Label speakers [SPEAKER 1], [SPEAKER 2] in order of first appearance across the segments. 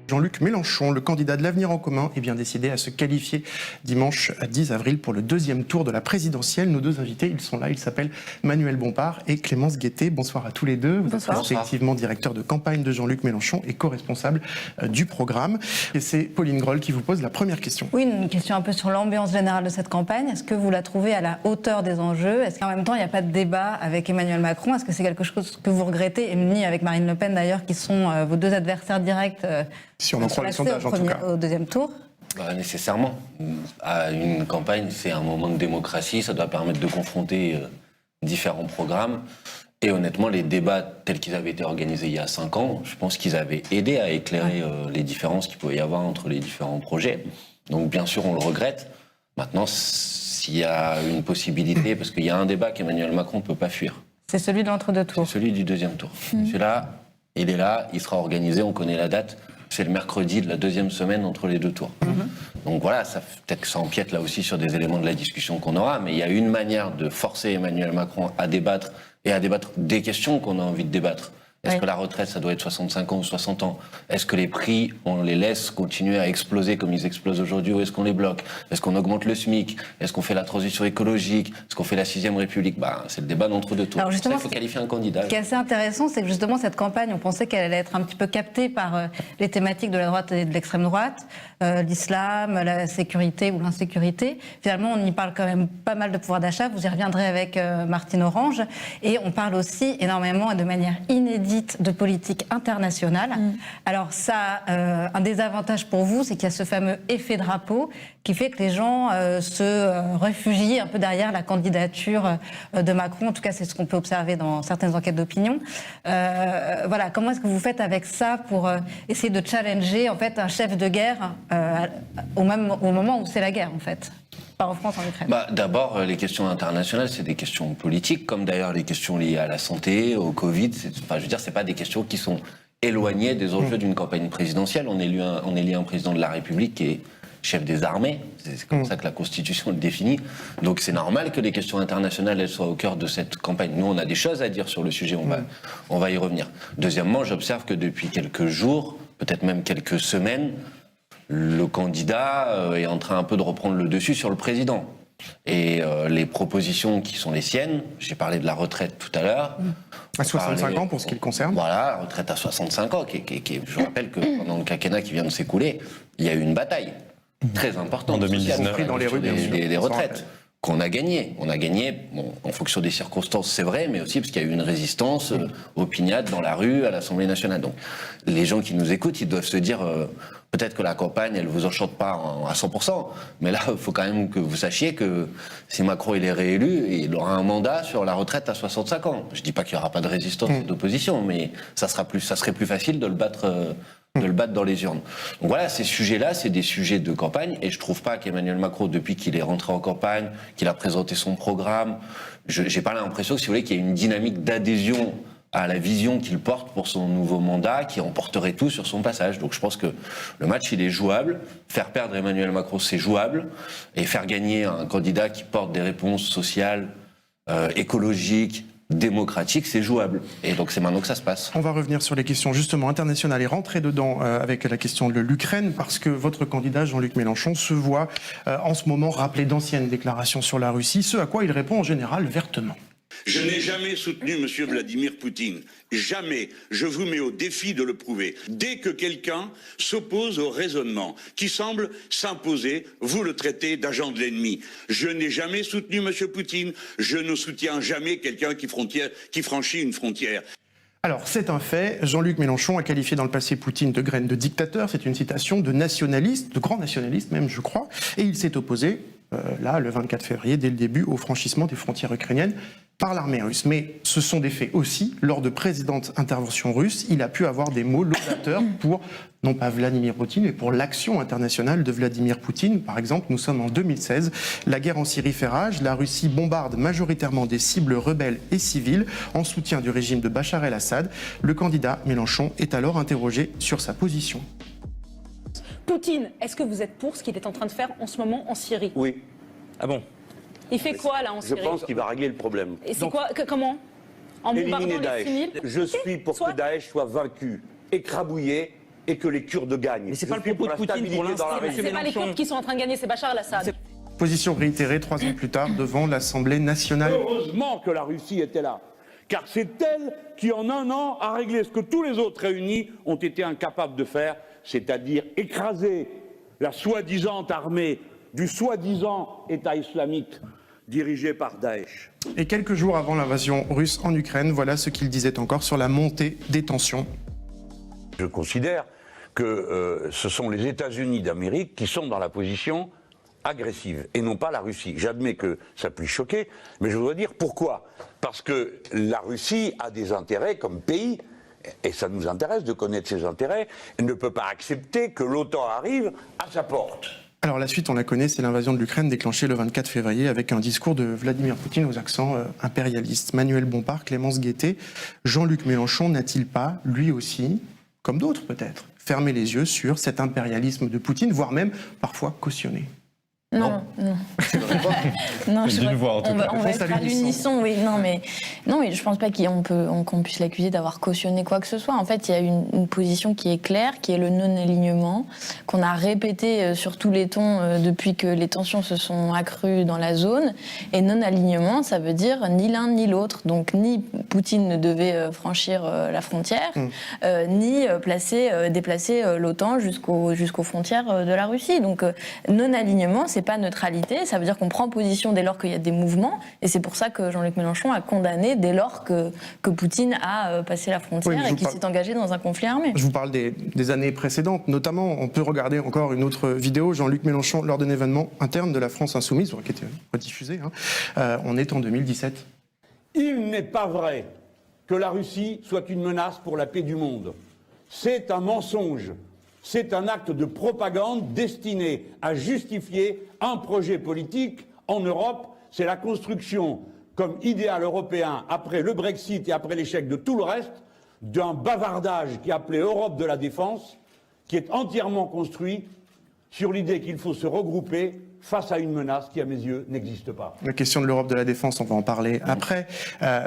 [SPEAKER 1] Jean-Luc Mélenchon, le candidat de l'Avenir en commun, est bien décidé à se qualifier dimanche 10 avril pour le deuxième tour de la présidentielle. Nos deux invités, ils sont là, ils s'appellent Manuel Bompard et Clémence Guettet. Bonsoir à tous les deux. Vous êtes respectivement directeur de campagne de Jean-Luc Mélenchon et co-responsable du programme. Et c'est Pauline Groll qui vous pose la première question.
[SPEAKER 2] Oui, une question un peu sur l'ambiance générale de cette campagne. Est-ce que vous la trouvez à la hauteur des enjeux? Est-ce qu'en même temps, il n'y a pas de débat avec Emmanuel Macron? Est-ce que c'est quelque chose que vous regrettez? Et ni avec Marine Le Pen d'ailleurs, qui sont vos deux adversaires directs.
[SPEAKER 1] Si on en croit les sondages, en tout cas.
[SPEAKER 2] Au deuxième tour.
[SPEAKER 3] Nécessairement. Une campagne, c'est un moment de démocratie, ça doit permettre de confronter différents programmes. Et honnêtement, les débats tels qu'ils avaient été organisés il y a 5 ans, je pense qu'ils avaient aidé à éclairer les différences qu'il pouvait y avoir entre les différents projets. Donc bien sûr, on le regrette. Maintenant, s'il y a une possibilité, parce qu'il y a un débat qu'Emmanuel Macron ne peut pas fuir.
[SPEAKER 2] C'est celui de l'entre-deux tours.
[SPEAKER 3] C'est celui du deuxième tour. Celui-là, il est là, il sera organisé, on connaît la date. C'est le mercredi de la deuxième semaine entre les deux tours. Donc voilà, peut-être que ça empiète là aussi sur des éléments de la discussion qu'on aura, mais il y a une manière de forcer Emmanuel Macron à débattre et à débattre des questions qu'on a envie de débattre. Est-ce que la retraite, ça doit être 65 ans ou 60 ans? Est-ce que les prix, on les laisse continuer à exploser comme ils explosent aujourd'hui, ou est-ce qu'on les bloque? Est-ce qu'on augmente le SMIC? Est-ce qu'on fait la transition écologique? Est-ce qu'on fait la 6e République? C'est le débat d'entre deux tours.
[SPEAKER 2] Alors justement,
[SPEAKER 3] il faut qualifier un candidat.
[SPEAKER 2] Ce qui est assez intéressant, c'est que justement cette campagne, on pensait qu'elle allait être un petit peu captée par les thématiques de la droite et de l'extrême droite, l'islam, la sécurité ou l'insécurité. Finalement, on y parle quand même pas mal de pouvoir d'achat. Vous y reviendrez avec Martine Orange. Et on parle aussi énormément et de manière inédite de politique internationale. Alors ça, un désavantage pour vous, c'est qu'il y a ce fameux effet drapeau qui fait que les gens se réfugient un peu derrière la candidature de Macron. En tout cas, c'est ce qu'on peut observer dans certaines enquêtes d'opinion. Voilà, comment est-ce que vous faites avec ça pour essayer de challenger en fait un chef de guerre au moment où c'est la guerre en fait? Pas en France, en Ukraine.
[SPEAKER 3] D'abord, les questions internationales, c'est des questions politiques, comme d'ailleurs les questions liées à la santé, au Covid. Je veux dire, c'est pas des questions qui sont éloignées des enjeux d'une campagne présidentielle. On élit un président de la République qui est chef des armées. C'est comme ça que la Constitution le définit. Donc c'est normal que les questions internationales, elles soient au cœur de cette campagne. Nous, on a des choses à dire sur le sujet, on va y revenir. Deuxièmement, j'observe que depuis quelques jours, peut-être même quelques semaines, le candidat est en train un peu de reprendre le dessus sur le président. Et les propositions qui sont les siennes, j'ai parlé de la retraite tout à l'heure.
[SPEAKER 1] À 65 ans pour ce qui le concerne.
[SPEAKER 3] Voilà, retraite à 65 ans. Je rappelle que pendant le quinquennat qui vient de s'écouler, il y a eu une bataille très importante.
[SPEAKER 4] En 2019.
[SPEAKER 1] Dans les rues,
[SPEAKER 3] des retraites. Qu'on a gagné. On a gagné en fonction des circonstances, c'est vrai, mais aussi parce qu'il y a eu une résistance opiniâtre dans la rue, à l'Assemblée nationale. Donc, les gens qui nous écoutent, ils doivent se dire, peut-être que la campagne, elle vous enchante pas à 100%, mais là, il faut quand même que vous sachiez que si Macron il est réélu, il aura un mandat sur la retraite à 65 ans. Je dis pas qu'il y aura pas de résistance et d'opposition, mais ça serait plus facile de le battre dans les urnes. Donc voilà, ces sujets-là, c'est des sujets de campagne, et je trouve pas qu'Emmanuel Macron, depuis qu'il est rentré en campagne, qu'il a présenté son programme, j'ai pas l'impression, si vous voulez, qu'il y ait une dynamique d'adhésion à la vision qu'il porte pour son nouveau mandat, qui emporterait tout sur son passage. Donc je pense que le match, il est jouable. Faire perdre Emmanuel Macron, c'est jouable. Et faire gagner un candidat qui porte des réponses sociales, écologiques, démocratique, c'est jouable. Et donc c'est maintenant que ça se passe.
[SPEAKER 1] On va revenir sur les questions justement internationales et rentrer dedans avec la question de l'Ukraine, parce que votre candidat Jean-Luc Mélenchon se voit en ce moment rappeler d'anciennes déclarations sur la Russie, ce à quoi il répond en général vertement.
[SPEAKER 5] Je n'ai jamais soutenu M. Vladimir Poutine. Jamais. Je vous mets au défi de le prouver. Dès que quelqu'un s'oppose au raisonnement qui semble s'imposer, vous le traitez d'agent de l'ennemi. Je n'ai jamais soutenu M. Poutine. Je ne soutiens jamais quelqu'un qui franchit une frontière.
[SPEAKER 1] Alors, c'est un fait. Jean-Luc Mélenchon a qualifié dans le passé Poutine de graine de dictateur. C'est une citation de nationaliste, de grand nationaliste même, je crois. Et il s'est opposé, là, le 24 février, dès le début, au franchissement des frontières ukrainiennes par l'armée russe. Mais ce sont des faits aussi. Lors de précédentes interventions russes, il a pu avoir des mots laudateurs pour, non pas Vladimir Poutine, mais pour l'action internationale de Vladimir Poutine. Par exemple, nous sommes en 2016. La guerre en Syrie fait rage. La Russie bombarde majoritairement des cibles rebelles et civiles en soutien du régime de Bachar el-Assad. Le candidat Mélenchon est alors interrogé sur sa position.
[SPEAKER 6] Poutine, est-ce que vous êtes pour ce qu'il est en train de faire en ce moment en Syrie?
[SPEAKER 7] Oui.
[SPEAKER 4] Ah bon?
[SPEAKER 6] Il fait quoi là en Syrie?
[SPEAKER 7] Je pense qu'il va régler le problème.
[SPEAKER 6] Et c'est quoi? Comment? En bombardant
[SPEAKER 7] Éliminer
[SPEAKER 6] les
[SPEAKER 7] Daesh.
[SPEAKER 6] civils?
[SPEAKER 7] Je suis pour que Daesh soit vaincu, écrabouillé
[SPEAKER 4] et que les Kurdes gagnent.
[SPEAKER 7] Mais c'est pas le propos de Poutine pour l'instant.
[SPEAKER 6] C'est pas les Kurdes qui sont en train de gagner, c'est Bachar el-Assad.
[SPEAKER 1] Position réitérée 3 ans plus tard devant l'Assemblée nationale.
[SPEAKER 5] Heureusement que la Russie était là, car c'est elle qui, en un an, a réglé ce que tous les autres réunis ont été incapables de faire, c'est-à-dire écraser la soi-disant armée du soi-disant État islamique dirigé par Daesh.
[SPEAKER 1] Et quelques jours avant l'invasion russe en Ukraine, voilà ce qu'il disait encore sur la montée des tensions.
[SPEAKER 4] Je considère que ce sont les États-Unis d'Amérique qui sont dans la position agressive et non pas la Russie. J'admets que ça puisse choquer, mais je voudrais dire pourquoi. Parce que la Russie a des intérêts comme pays, et ça nous intéresse de connaître ses intérêts, et ne peut pas accepter que l'OTAN arrive à sa porte.
[SPEAKER 1] Alors la suite, on la connaît, c'est l'invasion de l'Ukraine déclenchée le 24 février avec un discours de Vladimir Poutine aux accents impérialistes. Manuel Bompard, Clémence Guettet, Jean-Luc Mélenchon n'a-t-il pas, lui aussi, comme d'autres peut-être, fermé les yeux sur cet impérialisme de Poutine, voire même parfois cautionné ?
[SPEAKER 8] Non, non. Non,
[SPEAKER 9] D'une voix, en tout cas.
[SPEAKER 8] On va être à l'unisson, oui. Non, mais je pense pas qu'on puisse l'accuser d'avoir cautionné quoi que ce soit. En fait, il y a une position qui est claire, qui est le non-alignement, qu'on a répété sur tous les tons depuis que les tensions se sont accrues dans la zone. Et non-alignement, ça veut dire ni l'un ni l'autre. Donc, ni Poutine ne devait franchir la frontière, ni déplacer l'OTAN jusqu'aux frontières de la Russie. Donc, non-alignement, c'est pas neutralité, ça veut dire qu'on prend position dès lors qu'il y a des mouvements, et c'est pour ça que Jean-Luc Mélenchon a condamné dès lors que Poutine a passé la frontière et qu'il s'est engagé dans un conflit armé.
[SPEAKER 1] Je vous parle des années précédentes, notamment, on peut regarder encore une autre vidéo, Jean-Luc Mélenchon lors d'un événement interne de la France Insoumise, qui était rediffusé, on est en 2017.
[SPEAKER 5] Il n'est pas vrai que la Russie soit une menace pour la paix du monde. C'est un mensonge. C'est un acte de propagande destiné à justifier un projet politique en Europe. C'est la construction, comme idéal européen, après le Brexit et après l'échec de tout le reste, d'un bavardage qui est appelé Europe de la défense, qui est entièrement construit sur l'idée qu'il faut se regrouper face à une menace qui, à mes yeux, n'existe pas.
[SPEAKER 1] La question de l'Europe de la défense, on va en parler après.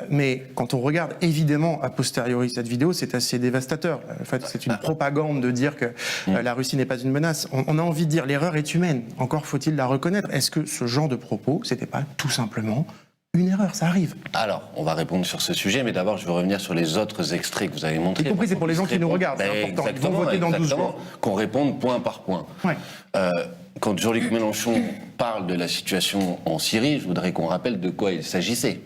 [SPEAKER 1] Mais quand on regarde, évidemment, a posteriori cette vidéo, c'est assez dévastateur. En fait, c'est une propagande de dire que la Russie n'est pas une menace. On a envie de dire l'erreur est humaine. Encore faut-il la reconnaître. Est-ce que ce genre de propos, c'était pas tout simplement une erreur? Ça arrive.
[SPEAKER 3] Alors, on va répondre sur ce sujet, mais d'abord, je veux revenir sur les autres extraits que vous avez montrés.
[SPEAKER 1] Y compris, c'est pour les gens qui nous regardent, c'est important. Ils vont voter dans 12 jours.
[SPEAKER 3] Qu'on réponde point par point.
[SPEAKER 1] Ouais.
[SPEAKER 3] Quand Jean-Luc Mélenchon parle de la situation en Syrie, je voudrais qu'on rappelle de quoi il s'agissait.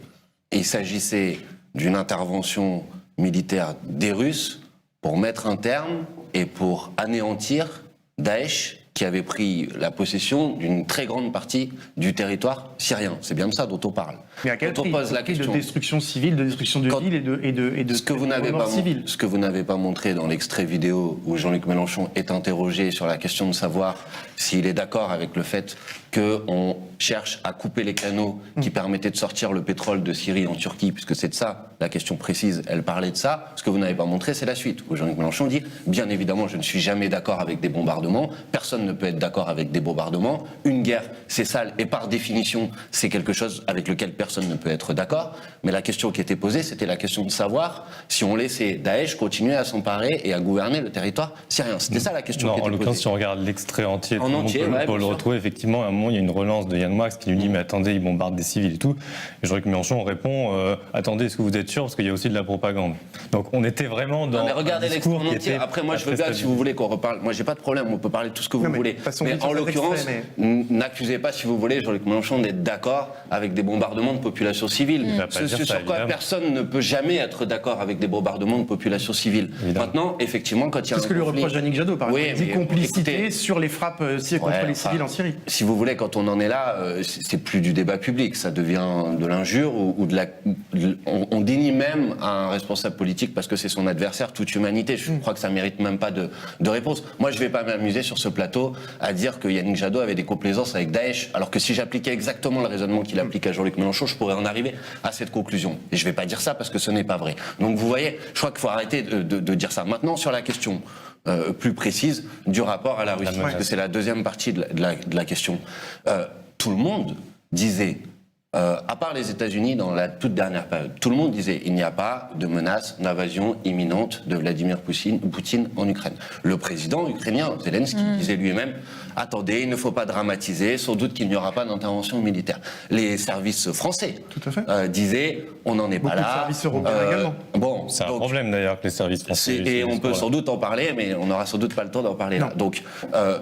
[SPEAKER 3] Et il s'agissait d'une intervention militaire des Russes pour mettre un terme et pour anéantir Daesh, qui avait pris la possession d'une très grande partie du territoire syrien. C'est bien de ça dont on parle.
[SPEAKER 1] Mais à quel
[SPEAKER 3] prix?
[SPEAKER 1] on pose la question de destruction civile, de destruction de villes et de
[SPEAKER 3] ce que vous n'avez pas
[SPEAKER 1] civile.
[SPEAKER 3] Ce que vous n'avez pas montré dans l'extrait vidéo où Jean-Luc Mélenchon est interrogé sur la question de savoir s'il est d'accord avec le fait qu'on cherche à couper les canaux qui permettaient de sortir le pétrole de Syrie en Turquie, puisque c'est de ça la question précise, elle parlait de ça. Ce que vous n'avez pas montré, c'est la suite, où Jean-Luc Mélenchon dit « Bien évidemment, je ne suis jamais d'accord avec des bombardements, personne ne peut être d'accord avec des bombardements, une guerre, c'est sale, et par définition, c'est quelque chose avec lequel personne ne peut être d'accord. » Mais la question qui était posée, c'était la question de savoir si on laissait Daesh continuer à s'emparer et à gouverner le territoire syrien. C'était ça la question qui était posée.
[SPEAKER 9] En l'occurrence, si on regarde l'extrait entier,
[SPEAKER 3] en entier,
[SPEAKER 9] on peut le retrouver, effectivement, à un moment, il y a une relance de Yann Moix qui lui dit « Mais attendez, ils bombardent des civils et tout ». Et Jean-Luc Mélenchon répond « Attendez, est-ce que vous êtes sûr ? Parce qu'il y a aussi de la propagande. » Donc on était vraiment dans.
[SPEAKER 3] Non, mais regardez l'extrait
[SPEAKER 9] en
[SPEAKER 3] entier. Après, moi, je veux bien, si vous voulez, qu'on reparle. Moi, j'ai pas de problème, on peut parler de tout ce que vous voulez. Mais en l'occurrence, n'accusez pas, si vous voulez, Jean-Luc Mélenchon d'être d'accord avec des bombardements de populations civiles. Ce sur quoi personne ne peut jamais être d'accord avec des bombardements de populations civiles.
[SPEAKER 9] Évidemment.
[SPEAKER 3] Maintenant, effectivement, quand il y a
[SPEAKER 1] c'est ce que lui reproche Yannick Jadot, par exemple. Il dit complicité sur les frappes contre les civils en Syrie.
[SPEAKER 3] Si vous voulez, quand on en est là, c'est plus du débat public, ça devient de l'injure ou de la. On dénie même à un responsable politique parce que c'est son adversaire toute humanité. Je crois que ça mérite même pas de réponse. Moi, je vais pas m'amuser sur ce plateau à dire que Yannick Jadot avait des complaisances avec Daesh, alors que si j'appliquais exactement le raisonnement qu'il applique à Jean-Luc Mélenchon, je pourrais en arriver à cette conclusion. Et je vais pas dire ça parce que ce n'est pas vrai. Donc vous voyez, je crois qu'il faut arrêter de dire ça. Maintenant, sur la question plus précise du rapport à la Russie, parce que c'est la deuxième partie de la question. Tout le monde disait à part les États-Unis dans la toute dernière période, tout le monde disait il n'y a pas de menace d'invasion imminente de Vladimir Poutine en Ukraine. Le président ukrainien, Zelensky, disait lui-même attendez, il ne faut pas dramatiser, sans doute qu'il n'y aura pas d'intervention militaire. Les services français disaient on n'en est pas là.
[SPEAKER 1] Beaucoup de services européens également.
[SPEAKER 3] Bon,
[SPEAKER 9] c'est un problème d'ailleurs que les services français.
[SPEAKER 3] Et on peut sans doute en parler, mais on n'aura sans doute pas le temps d'en parler là. Donc,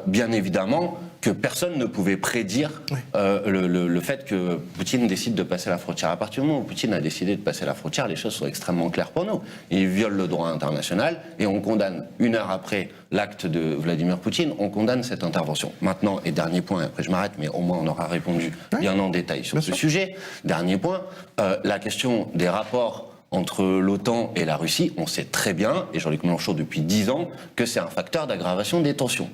[SPEAKER 3] bien évidemment, que personne ne pouvait prédire le fait que Poutine décide de passer la frontière. À partir du moment où Poutine a décidé de passer la frontière, les choses sont extrêmement claires pour nous. Il viole le droit international et on condamne, 1 heure après l'acte de Vladimir Poutine, on condamne cette intervention. Maintenant, et dernier point, après je m'arrête, mais au moins on aura répondu bien en détail sur ce sujet. Dernier point, la question des rapports entre l'OTAN et la Russie, on sait très bien, et Jean-Luc Mélenchon depuis 10 ans, que c'est un facteur d'aggravation des tensions.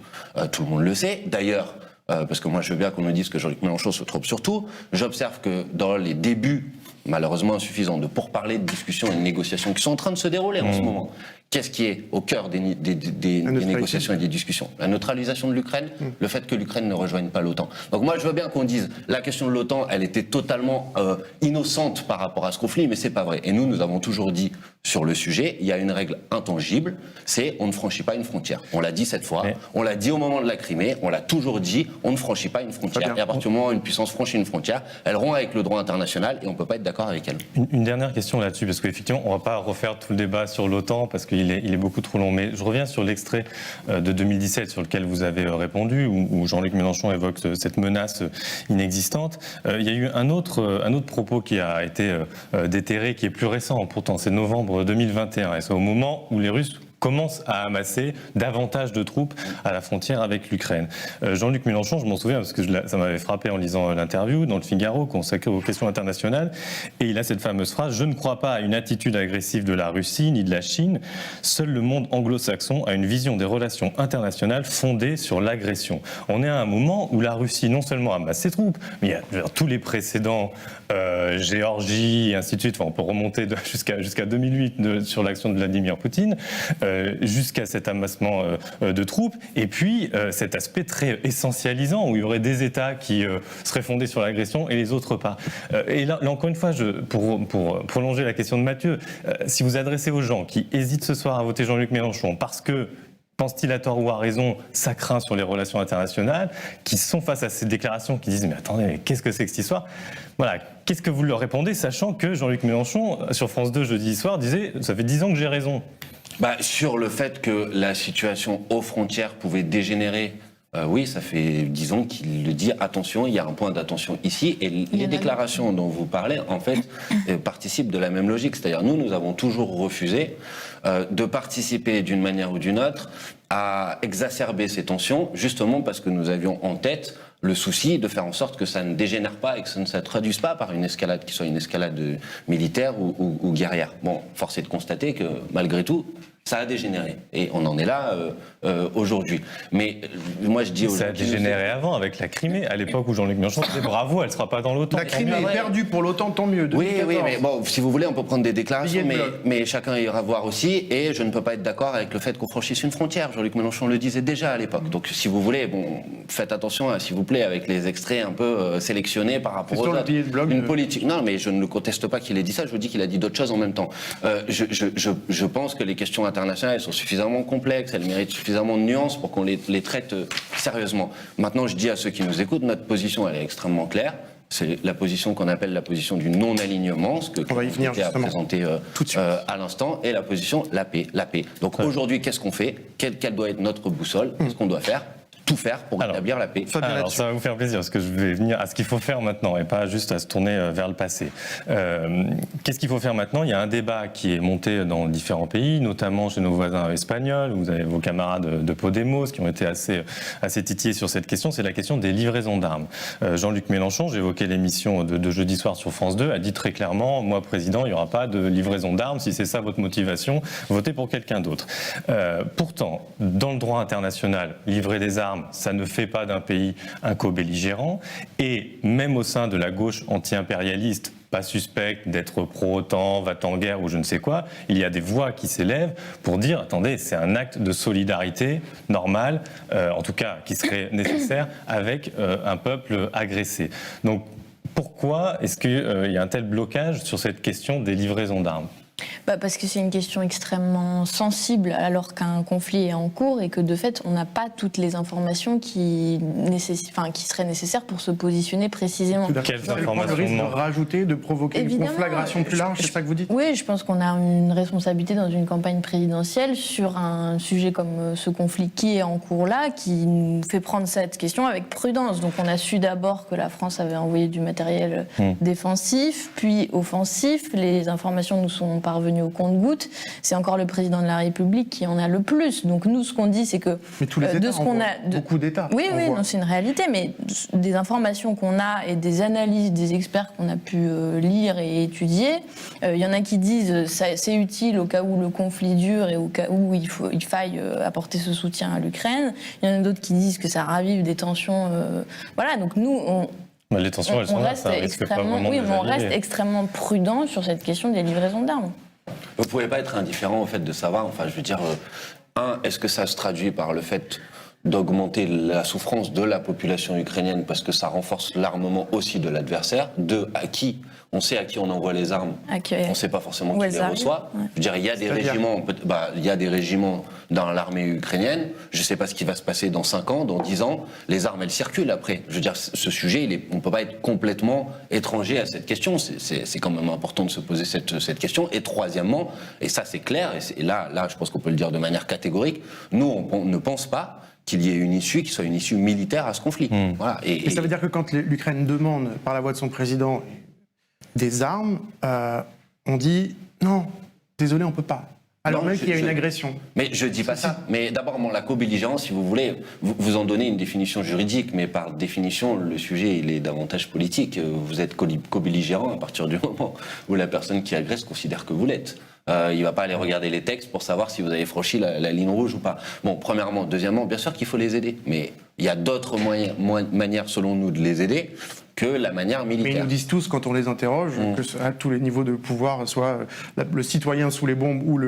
[SPEAKER 3] Tout le monde le sait. D'ailleurs, parce que moi je veux bien qu'on nous dise que Jean-Luc Mélenchon se trompe sur tout, j'observe que dans les débuts, malheureusement insuffisants, de pourparlers, de discussions et de négociations qui sont en train de se dérouler en ce moment, qu'est-ce qui est au cœur des négociations et des discussions? La neutralisation de l'Ukraine, le fait que l'Ukraine ne rejoigne pas l'OTAN. Donc moi, je veux bien qu'on dise la question de l'OTAN, elle était totalement innocente par rapport à ce conflit, mais c'est pas vrai. Et nous avons toujours dit sur le sujet, il y a une règle intangible, c'est on ne franchit pas une frontière. On l'a dit cette fois, on l'a dit au moment de la Crimée, on l'a toujours dit, on ne franchit pas une frontière. Et à partir du moment où une puissance franchit une frontière, elle rompt avec le droit international et on ne peut pas être d'accord avec elle.
[SPEAKER 9] Une dernière question là-dessus, parce qu'effectivement, on ne va pas refaire tout le débat sur l'OTAN, parce qu'il est beaucoup trop long. Mais je reviens sur l'extrait de 2017 sur lequel vous avez répondu, où Jean-Luc Mélenchon évoque cette menace inexistante. Il y a eu un autre propos qui a été déterré, qui est plus récent pourtant, c'est novembre 2021. Et c'est au moment où les Russes commence à amasser davantage de troupes à la frontière avec l'Ukraine. Jean-Luc Mélenchon, je m'en souviens parce que ça m'avait frappé en lisant l'interview dans le Figaro consacré aux questions internationales, et il a cette fameuse phrase « Je ne crois pas à une attitude agressive de la Russie ni de la Chine. Seul le monde anglo-saxon a une vision des relations internationales fondée sur l'agression. » On est à un moment où la Russie non seulement amasse ses troupes, mais il y a tous les précédents, Géorgie et ainsi de suite, enfin, on peut remonter jusqu'à 2008 sur l'action de Vladimir Poutine, jusqu'à cet amassement de troupes, et puis cet aspect très essentialisant où il y aurait des États qui seraient fondés sur l'agression et les autres pas. Et là encore une fois, pour prolonger la question de Mathieu, si vous adressez aux gens qui hésitent ce soir à voter Jean-Luc Mélenchon parce que pense-t-il à tort ou à raison, ça craint sur les relations internationales, qui sont face à ces déclarations, qui disent « mais attendez, qu'est-ce que c'est que cette histoire ?» Voilà, qu'est-ce que vous leur répondez, sachant que Jean-Luc Mélenchon, sur France 2 jeudi soir, disait « ça fait 10 ans que j'ai raison ».
[SPEAKER 3] Sur le fait que la situation aux frontières pouvait dégénérer, oui, ça fait 10 ans qu'il le dit, attention, il y a un point d'attention ici, et les déclarations dont vous parlez, en fait, participent de la même logique. C'est-à-dire, nous avons toujours refusé de participer d'une manière ou d'une autre à exacerber ces tensions, justement parce que nous avions en tête le souci de faire en sorte que ça ne dégénère pas et que ça ne se traduise pas par une escalade qui soit une escalade militaire ou guerrière. Bon, force est de constater que, malgré tout, ça a dégénéré. Et on en est là aujourd'hui. Mais moi, je dis aux gens...
[SPEAKER 9] Ça a dégénéré avant, avec la Crimée, à l'époque où Jean-Luc Mélenchon disait bravo, elle ne sera pas dans l'OTAN.
[SPEAKER 1] La Crimée est perdue pour l'OTAN, tant mieux.
[SPEAKER 3] Oui, mais bon, si vous voulez, on peut prendre des déclarations, mais chacun ira voir aussi. Et je ne peux pas être d'accord avec le fait qu'on franchisse une frontière. Jean-Luc Mélenchon le disait déjà à l'époque. Donc, si vous voulez, bon, faites attention, s'il vous plaît, avec les extraits un peu sélectionnés par rapport aux autres. Une politique. Non, mais je ne le conteste pas qu'il ait dit ça. Je vous dis qu'il a dit d'autres choses en même temps. Je pense que les questions internationales sont suffisamment complexes, elles méritent suffisamment de nuances pour qu'on les traite sérieusement. Maintenant, je dis à ceux qui nous écoutent, notre position, elle est extrêmement claire. C'est la position qu'on appelle la position du non-alignement, ce que Christian a présenté à l'instant, et la position la paix. Donc aujourd'hui, qu'est-ce qu'on fait? Quelle doit être notre boussole? Qu'est-ce qu'on doit faire? Tout faire pour établir la paix.
[SPEAKER 9] Alors ça va vous faire plaisir, parce que je vais venir à ce qu'il faut faire maintenant et pas juste à se tourner vers le passé. Qu'est-ce qu'il faut faire maintenant? Il y a un débat qui est monté dans différents pays, notamment chez nos voisins espagnols. Vous avez vos camarades de Podemos qui ont été assez titillés sur cette question. C'est la question des livraisons d'armes. Jean-Luc Mélenchon, j'évoquais l'émission de jeudi soir sur France 2, a dit très clairement, moi président, il n'y aura pas de livraison d'armes. Si c'est ça votre motivation, votez pour quelqu'un d'autre. Pourtant, dans le droit international, livrer des armes, ça ne fait pas d'un pays un co-belligérant, et même au sein de la gauche anti-impérialiste, pas suspecte d'être pro-OTAN, va-t-en guerre ou je ne sais quoi, il y a des voix qui s'élèvent pour dire, attendez, c'est un acte de solidarité normal, en tout cas qui serait nécessaire avec un peuple agressé. Donc, Pourquoi est-ce qu'il y a un tel blocage sur cette question des livraisons d'armes ?
[SPEAKER 8] Parce que c'est une question extrêmement sensible alors qu'un conflit est en cours et que de fait on n'a pas toutes les informations qui seraient nécessaires pour se positionner précisément.
[SPEAKER 9] Quelles
[SPEAKER 1] Le
[SPEAKER 9] informations
[SPEAKER 1] risque de
[SPEAKER 9] manquent ?
[SPEAKER 1] rajouter, de provoquer une
[SPEAKER 8] Évidemment,
[SPEAKER 1] conflagration plus large, c'est ça que vous dites?
[SPEAKER 8] Oui, je pense qu'on a une responsabilité dans une campagne présidentielle sur un sujet comme ce conflit qui est en cours là, qui nous fait prendre cette question avec prudence. Donc on a su d'abord que la France avait envoyé du matériel défensif, puis offensif. Les informations nous sont parvenues au compte-gouttes. C'est encore le président de la République qui en a le plus. Donc nous, ce qu'on dit, c'est que
[SPEAKER 1] Mais tous les États
[SPEAKER 8] de ce qu'on a,
[SPEAKER 1] beaucoup d'États.
[SPEAKER 8] oui,
[SPEAKER 1] on
[SPEAKER 8] oui,
[SPEAKER 1] voit.
[SPEAKER 8] non, c'est une réalité, mais des informations qu'on a et des analyses des experts qu'on a pu lire et étudier, il y en a qui disent c'est utile au cas où le conflit dure et au cas où il faille apporter ce soutien à l'Ukraine. Il y en a d'autres qui disent que ça ravive des tensions. Voilà, donc nous,
[SPEAKER 9] Les tensions, elles sont là, ça risque pas vraiment de
[SPEAKER 8] on reste
[SPEAKER 9] raviver.
[SPEAKER 8] extrêmement prudent sur cette question des livraisons d'armes.
[SPEAKER 3] Vous ne pouvez pas être indifférent au fait de savoir, enfin je veux dire, est-ce que ça se traduit par le fait d'augmenter la souffrance de la population ukrainienne parce que ça renforce l'armement aussi de l'adversaire, à qui on sait à qui on envoie les armes, on ne sait pas forcément
[SPEAKER 8] Où
[SPEAKER 3] qui
[SPEAKER 8] elles
[SPEAKER 3] les
[SPEAKER 8] arrivent,
[SPEAKER 3] reçoit.
[SPEAKER 8] ouais.
[SPEAKER 3] Je veux dire, il y a des
[SPEAKER 1] C'est-à-dire
[SPEAKER 3] régiments, il y a des régiments dans l'armée ukrainienne, je ne sais pas ce qui va se passer dans 5 ans, dans 10 ans, les armes elles circulent après. Je veux dire, ce sujet, on ne peut pas être complètement étranger à cette question, c'est quand même important de se poser cette question. Et troisièmement, et ça c'est clair, et là je pense qu'on peut le dire de manière catégorique, nous on ne pense pas qu'il y ait une issue qui soit une issue militaire à ce conflit. Voilà.
[SPEAKER 1] Et ça veut dire que quand l'Ukraine demande, par la voix de son président, des armes, on dit non, désolé, on peut pas. Alors
[SPEAKER 3] Non,
[SPEAKER 1] même qu'il y a une agression.
[SPEAKER 3] Mais je dis pas
[SPEAKER 1] C'est
[SPEAKER 3] ça.
[SPEAKER 1] ça.
[SPEAKER 3] Mais d'abord, la co-belligérance, si vous voulez, vous en donnez une définition juridique, mais par définition, le sujet, il est davantage politique. Vous êtes co-belligérant à partir du moment où la personne qui agresse considère que vous l'êtes. Il va pas aller regarder les textes pour savoir si vous avez franchi la ligne rouge ou pas. Bon, premièrement. Deuxièmement, bien sûr qu'il faut les aider. Mais il y a d'autres manières, selon nous, de les aider que la manière
[SPEAKER 1] Mais ils
[SPEAKER 3] militaire.
[SPEAKER 1] nous disent tous, quand on les interroge, que à tous les niveaux de pouvoir, soit le citoyen sous les bombes ou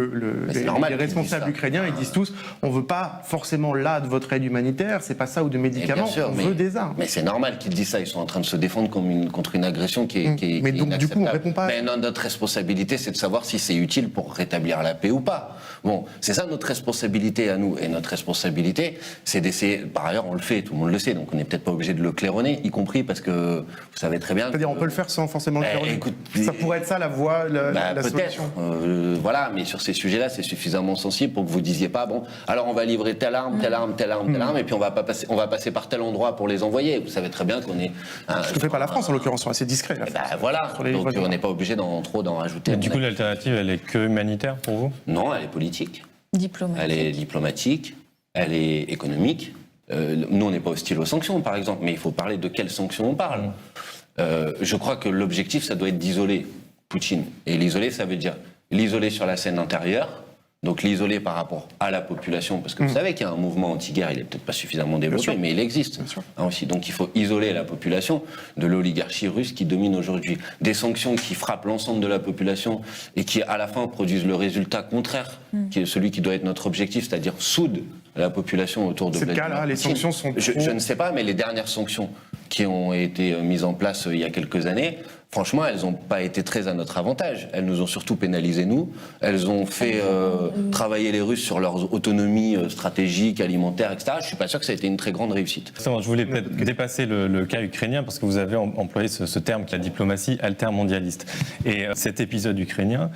[SPEAKER 3] c'est
[SPEAKER 1] les
[SPEAKER 3] normal qu'ils
[SPEAKER 1] responsables
[SPEAKER 3] disent ça.
[SPEAKER 1] ukrainiens, ils disent tous, on veut pas forcément là de votre aide humanitaire, c'est pas ça, ou de
[SPEAKER 3] Et
[SPEAKER 1] médicaments,
[SPEAKER 3] bien sûr,
[SPEAKER 1] on veut des armes.
[SPEAKER 3] Mais c'est normal qu'ils disent ça. Ils sont en train de se défendre contre une agression qui est, qui est
[SPEAKER 1] Mais
[SPEAKER 3] qui est
[SPEAKER 1] donc, du coup, on
[SPEAKER 3] inacceptable.
[SPEAKER 1] répond pas.
[SPEAKER 3] Mais notre responsabilité, c'est de savoir si c'est utile pour rétablir la paix ou pas. Bon, c'est ça notre responsabilité à nous. Et notre responsabilité, c'est d'essayer. Par ailleurs, on le fait, tout le monde le sait. Donc, on n'est peut-être pas obligé de le claironner, y compris parce que vous savez très bien.
[SPEAKER 1] C'est-à-dire, on peut le faire sans forcément le faire.
[SPEAKER 3] Écoute,
[SPEAKER 1] Ça pourrait être ça la voie, la
[SPEAKER 3] peut-être.
[SPEAKER 1] solution.
[SPEAKER 3] Voilà, mais sur ces sujets-là, c'est suffisamment sensible pour que vous disiez pas, bon, alors on va livrer telle arme, telle arme, telle arme, telle arme, et puis on va passer par tel endroit pour les envoyer. Vous savez très bien qu'on est.
[SPEAKER 1] Ce que fait pas la France, en l'occurrence, sont assez discrets. la France.
[SPEAKER 3] Voilà,
[SPEAKER 1] Sur les
[SPEAKER 3] donc
[SPEAKER 1] livraisons.
[SPEAKER 3] on n'est pas obligé d'en rajouter.
[SPEAKER 9] Mais du coup, l'alternative, elle est que humanitaire pour vous ?
[SPEAKER 3] Non, elle est politique,
[SPEAKER 8] Diplomatique.
[SPEAKER 3] elle est diplomatique, elle est économique. Nous, on n'est pas hostile aux sanctions, par exemple, mais il faut parler de quelles sanctions on parle. Je crois que l'objectif, ça doit être d'isoler Poutine. Et l'isoler, ça veut dire l'isoler sur la scène intérieure, donc l'isoler par rapport à la population, parce que vous savez qu'il y a un mouvement anti-guerre, il n'est peut-être pas suffisamment développé,
[SPEAKER 1] sûr.
[SPEAKER 3] mais il existe aussi. Donc il faut isoler la population de l'oligarchie russe qui domine aujourd'hui. Des sanctions qui frappent l'ensemble de la population et qui, à la fin, produisent le résultat contraire, qui est celui qui doit être notre objectif, c'est-à-dire soudre la population autour de
[SPEAKER 1] C'est le cas,
[SPEAKER 3] Vladimir
[SPEAKER 1] là, les
[SPEAKER 3] Poutine.
[SPEAKER 1] sanctions sont trop-
[SPEAKER 3] Je ne sais pas, mais les dernières sanctions qui ont été mises en place il y a quelques années, franchement, elles n'ont pas été très à notre avantage. Elles nous ont surtout pénalisé, nous. Elles ont fait travailler les Russes sur leur autonomie stratégique, alimentaire, etc. Je ne suis pas sûr que ça a été une très grande réussite.
[SPEAKER 9] Je voulais peut-être dépasser le cas ukrainien parce que vous avez employé ce terme qui est la diplomatie altermondialiste. Et cet épisode ukrainien,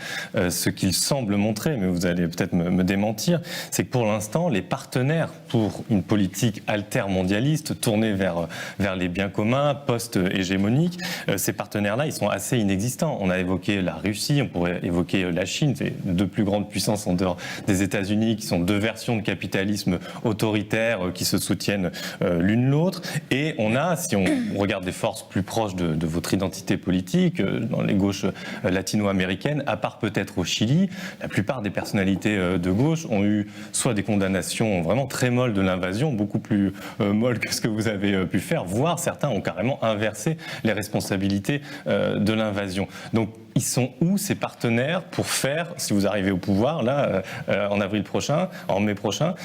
[SPEAKER 9] ce qu'il semble montrer, mais vous allez peut-être me démentir, c'est que pour l'instant, les partenaires pour une politique altermondialiste tournée vers les biens communs, post-hégémoniques, ces partenaires-là, ils sont assez inexistants. On a évoqué la Russie, on pourrait évoquer la Chine, c'est les deux plus grandes puissances en dehors des États-Unis, qui sont deux versions de capitalisme autoritaire qui se soutiennent l'une l'autre. Et on a, si on regarde des forces plus proches de votre identité politique, dans les gauches latino-américaines, à part peut-être au Chili, la plupart des personnalités de gauche ont eu soit des condamnations vraiment très molles de l'invasion, beaucoup plus molles que ce que vous avez pu faire, voire certains ont carrément inversé les responsabilités de l'invasion. Donc ils sont où ces partenaires pour faire, si vous arrivez au pouvoir, là, en avril prochain, en mai prochain,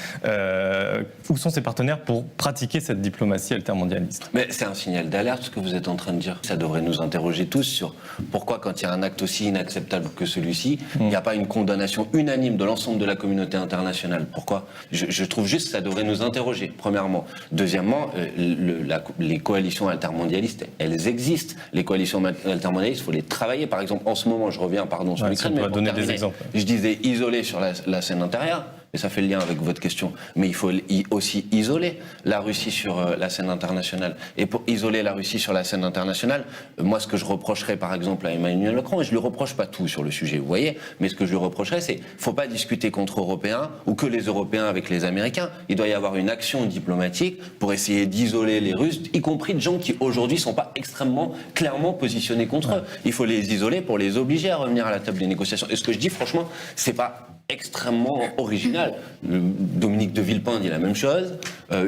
[SPEAKER 9] où sont ces partenaires pour pratiquer cette diplomatie altermondialiste?
[SPEAKER 3] Mais c'est un signal d'alerte ce que vous êtes en train de dire. Ça devrait nous interroger tous sur pourquoi, quand il y a un acte aussi inacceptable que celui-ci, il n'y a pas une condamnation unanime de l'ensemble de la communauté internationale. Pourquoi? Je trouve juste que ça devrait nous interroger, premièrement. Deuxièmement, les coalitions altermondialistes, elles existent. Les coalitions altermondialistes, il faut les travailler. Par exemple, en ce moment, je reviens, sur l'Ukraine, mais pour
[SPEAKER 9] donner
[SPEAKER 3] terminer,
[SPEAKER 9] des exemples.
[SPEAKER 3] Je disais isolé sur la scène intérieure, et ça fait le lien avec votre question, mais il faut aussi isoler la Russie sur la scène internationale. Et pour isoler la Russie sur la scène internationale, moi, ce que je reprocherais, par exemple, à Emmanuel Macron, et je ne lui reproche pas tout sur le sujet, vous voyez, mais ce que je lui reprocherais, c'est qu'il ne faut pas discuter contre Européens ou que les Européens avec les Américains. Il doit y avoir une action diplomatique pour essayer d'isoler les Russes, y compris de gens qui, aujourd'hui, ne sont pas extrêmement clairement positionnés contre eux. Il faut les isoler pour les obliger à revenir à la table des négociations. Et ce que je dis, franchement, c'est pas extrêmement original. Dominique de Villepin dit la même chose,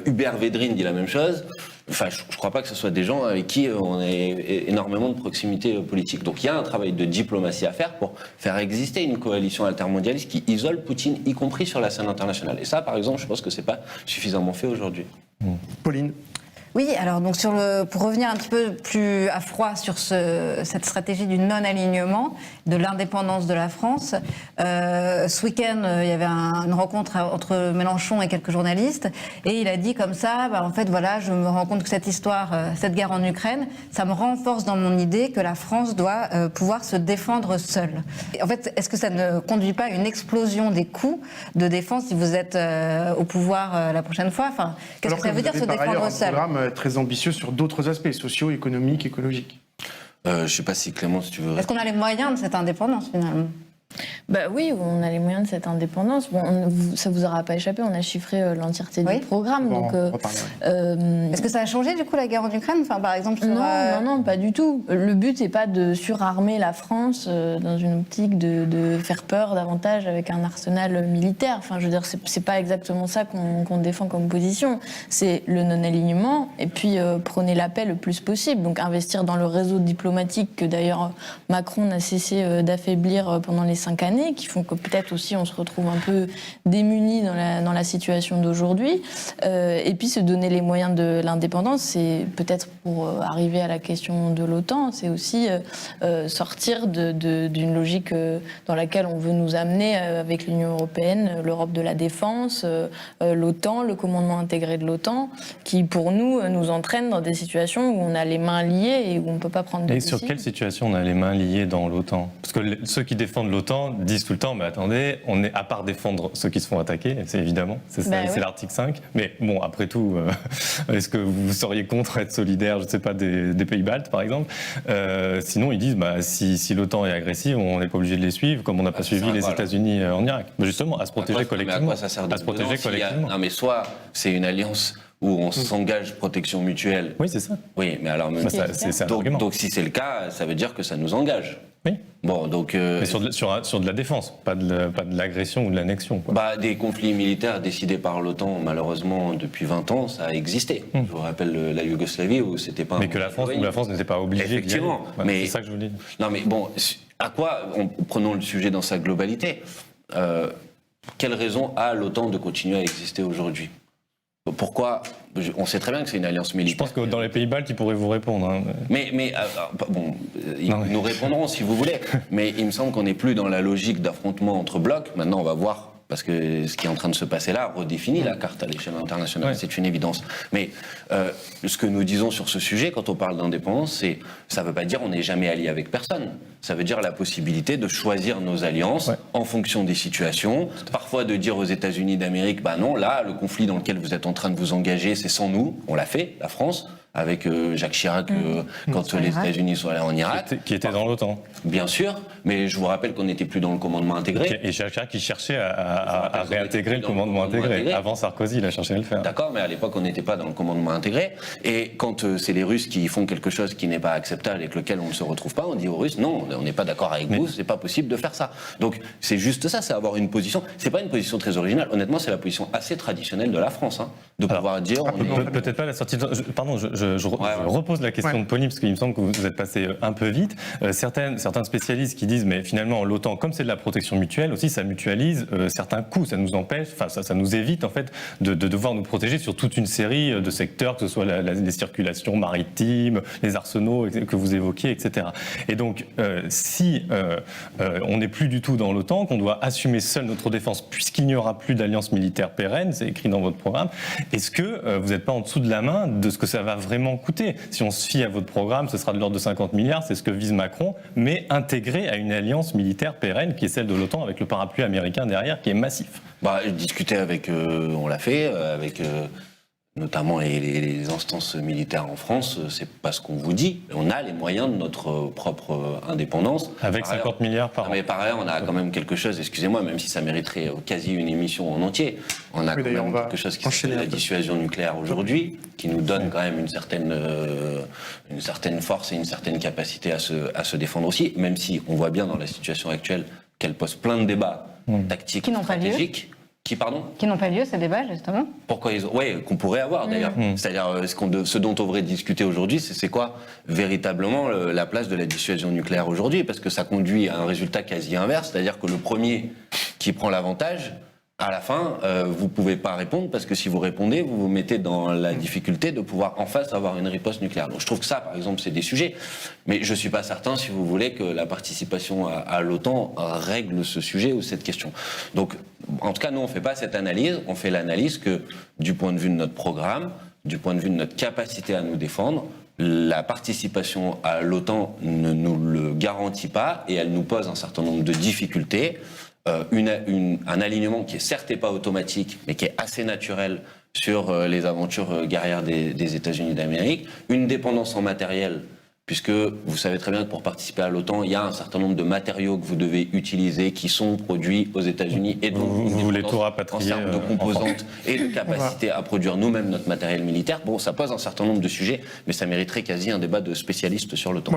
[SPEAKER 3] Hubert Védrine dit la même chose. Enfin, je ne crois pas que ce soit des gens avec qui on a énormément de proximité politique. Donc il y a un travail de diplomatie à faire pour faire exister une coalition altermondialiste qui isole Poutine, y compris sur la scène internationale. Et ça, par exemple, je pense que ce n'est pas suffisamment fait aujourd'hui.
[SPEAKER 1] Pauline?
[SPEAKER 2] Oui, alors donc pour revenir un petit peu plus à froid sur cette stratégie du non-alignement, de l'indépendance de la France, ce week-end, il y avait une rencontre entre Mélenchon et quelques journalistes, et il a dit comme ça, en fait, voilà, je me rends compte que cette histoire, cette guerre en Ukraine, ça me renforce dans mon idée que la France doit pouvoir se défendre seule. En fait, est-ce que ça ne conduit pas à une explosion des coûts de défense si vous êtes au pouvoir la prochaine fois? Enfin, qu'est-ce que ça veut dire se défendre seul?
[SPEAKER 1] Très ambitieux sur d'autres aspects, sociaux, économiques, écologiques.
[SPEAKER 3] Je ne sais pas si Clémence, tu veux...
[SPEAKER 2] Est-ce qu'on a les moyens de cette indépendance, finalement?
[SPEAKER 8] Bah oui, on a les moyens de cette indépendance. Bon, ça vous aura pas échappé, on a chiffré l'entièreté du programme. Donc,
[SPEAKER 2] est-ce que ça a changé du coup la guerre en Ukraine? Enfin, par exemple, sur,
[SPEAKER 8] non, pas du tout. Le but n'est pas de surarmer la France dans une optique de faire peur davantage avec un arsenal militaire. Enfin, je veux dire, c'est pas exactement ça qu'on défend comme position. C'est le non-alignement et puis prôner la paix le plus possible. Donc investir dans le réseau diplomatique que d'ailleurs Macron n'a cessé d'affaiblir pendant les 5 années, qui font que peut-être aussi on se retrouve un peu démunis dans la situation d'aujourd'hui. Et puis se donner les moyens de l'indépendance, c'est peut-être pour arriver à la question de l'OTAN, c'est aussi sortir d'une logique dans laquelle on veut nous amener avec l'Union européenne, l'Europe de la défense, l'OTAN, le commandement intégré de l'OTAN, qui pour nous entraîne dans des situations où on a les mains liées et où on ne peut pas prendre de décision.
[SPEAKER 9] Et sur quelle situation on a les mains liées dans l'OTAN? Parce que ceux qui défendent l'OTAN disent tout le temps, mais attendez, on est à part défendre ceux qui se font attaquer, c'est évidemment, c'est l'article 5. Mais bon, après tout, est-ce que vous seriez contre être solidaire, je ne sais pas, des pays baltes, par exemple? Sinon, ils disent, si l'OTAN est agressive, on n'est pas obligé de les suivre, comme on n'a pas suivi les États-Unis en Irak. Mais justement, à se protéger collectivement.
[SPEAKER 3] Mais à quoi ça sert de Non, mais soit c'est une alliance où on s'engage protection mutuelle.
[SPEAKER 9] Oui, c'est ça.
[SPEAKER 3] Oui, mais alors...
[SPEAKER 9] c'est un argument.
[SPEAKER 3] Donc si c'est le cas, ça veut dire que ça nous engage.
[SPEAKER 9] Oui.
[SPEAKER 3] Bon, donc...
[SPEAKER 9] Mais sur de la défense, pas de l'agression ou de l'annexion.
[SPEAKER 3] Des conflits militaires décidés par l'OTAN, malheureusement, depuis 20 ans, ça a existé. Je vous rappelle la Yougoslavie où c'était pas...
[SPEAKER 9] Mais que la France n'était pas obligée d'y aller.
[SPEAKER 3] Effectivement.
[SPEAKER 9] C'est ça que je vous dis.
[SPEAKER 3] Non, mais bon, à quoi... Prenons le sujet dans sa globalité. Quelle raison a l'OTAN de continuer à exister aujourd'hui? Pourquoi? On sait très bien que c'est une alliance militaire.
[SPEAKER 9] Je pense que dans les pays baltes, ils pourraient vous répondre. Hein.
[SPEAKER 3] Ils nous répondront si vous voulez. Mais il me semble qu'on n'est plus dans la logique d'affrontement entre blocs. Maintenant, on va voir, parce que ce qui est en train de se passer là redéfinit la carte à l'échelle internationale. Ouais. C'est une évidence. Mais ce que nous disons sur ce sujet, quand on parle d'indépendance, ça ne veut pas dire on n'est jamais allié avec personne. Ça veut dire la possibilité de choisir nos alliances en fonction des situations. Parfois de dire aux États-Unis d'Amérique, non, là, le conflit dans lequel vous êtes en train de vous engager, c'est sans nous. On l'a fait, la France, avec Jacques Chirac quand les États-Unis sont allés en Irak.
[SPEAKER 9] Qui était dans l'OTAN.
[SPEAKER 3] Bien sûr, mais je vous rappelle qu'on n'était plus dans le commandement intégré.
[SPEAKER 9] Et Jacques Chirac qui cherchait à réintégrer le commandement intégré. Avant Sarkozy, il a cherché à le faire.
[SPEAKER 3] D'accord, mais à l'époque, on n'était pas dans le commandement intégré. Et quand c'est les Russes qui font quelque chose qui n'est pas acceptable et avec lequel on ne se retrouve pas, on dit aux Russes, non, on n'est pas d'accord avec vous, c'est pas possible de faire ça. Donc c'est juste ça, c'est avoir une position. C'est pas une position très originale. Honnêtement, c'est la position assez traditionnelle de la France, de pouvoir dire...
[SPEAKER 9] Peut-être pas la sortie... Pardon, je je repose la question de Pauline, parce qu'il me semble que vous êtes passé un peu vite. Certains spécialistes qui disent, mais finalement, l'OTAN, comme c'est de la protection mutuelle, aussi, ça mutualise certains coûts. Ça nous empêche, ça nous évite, en fait, de devoir nous protéger sur toute une série de secteurs, que ce soit les circulations maritimes, les arsenaux que vous évoquiez, etc. Et donc, si on n'est plus du tout dans l'OTAN, qu'on doit assumer seul notre défense, puisqu'il n'y aura plus d'alliance militaire pérenne, c'est écrit dans votre programme, est-ce que vous n'êtes pas en dessous de la main de ce que ça va vraiment coûter? Si on se fie à votre programme, ce sera de l'ordre de 50 milliards, c'est ce que vise Macron, mais intégré à une alliance militaire pérenne qui est celle de l'OTAN, avec le parapluie américain derrière, qui est massif.
[SPEAKER 3] Discuter avec, on l'a fait, avec notamment les instances militaires en France, c'est pas ce qu'on vous dit. On a les moyens de notre propre indépendance.
[SPEAKER 9] Avec 50 milliards par an.
[SPEAKER 3] Mais par ailleurs, on a quand même quelque chose, excusez-moi, même si ça mériterait quasi une émission en entier, on a quand même quelque chose qui s'appelle la dissuasion nucléaire aujourd'hui, qui nous donne quand même une certaine force et une certaine capacité à se défendre aussi, même si on voit bien dans la situation actuelle qu'elle pose plein de débats tactiques, stratégiques. Qui
[SPEAKER 2] n'ont pas lieu, ces débats, justement.
[SPEAKER 3] Pourquoi ils ont... Oui, qu'on pourrait avoir d'ailleurs. C'est-à-dire, ce dont on devrait discuter aujourd'hui, c'est quoi véritablement la place de la dissuasion nucléaire aujourd'hui? Parce que ça conduit à un résultat quasi inverse, c'est-à-dire que le premier qui prend l'avantage, à la fin, vous ne pouvez pas répondre, parce que si vous répondez, vous vous mettez dans la difficulté de pouvoir en face avoir une riposte nucléaire. Donc je trouve que ça, par exemple, c'est des sujets. Mais je ne suis pas certain, si vous voulez, que la participation à l'OTAN règle ce sujet ou cette question. Donc, en tout cas, nous, on ne fait pas cette analyse. On fait l'analyse que, du point de vue de notre programme, du point de vue de notre capacité à nous défendre, la participation à l'OTAN ne nous le garantit pas et elle nous pose un certain nombre de difficultés. Un alignement qui est certes pas automatique, mais qui est assez naturel sur les aventures guerrières des États-Unis d'Amérique, une dépendance en matériel, puisque vous savez très bien que pour participer à l'OTAN, il y a un certain nombre de matériaux que vous devez utiliser qui sont produits aux États-Unis et donc
[SPEAKER 9] vous voulez tout rapatrier
[SPEAKER 3] en termes de composantes et de capacité à produire nous-mêmes notre matériel militaire. Bon, ça pose un certain nombre de sujets, mais ça mériterait quasi un débat de spécialistes sur l'OTAN.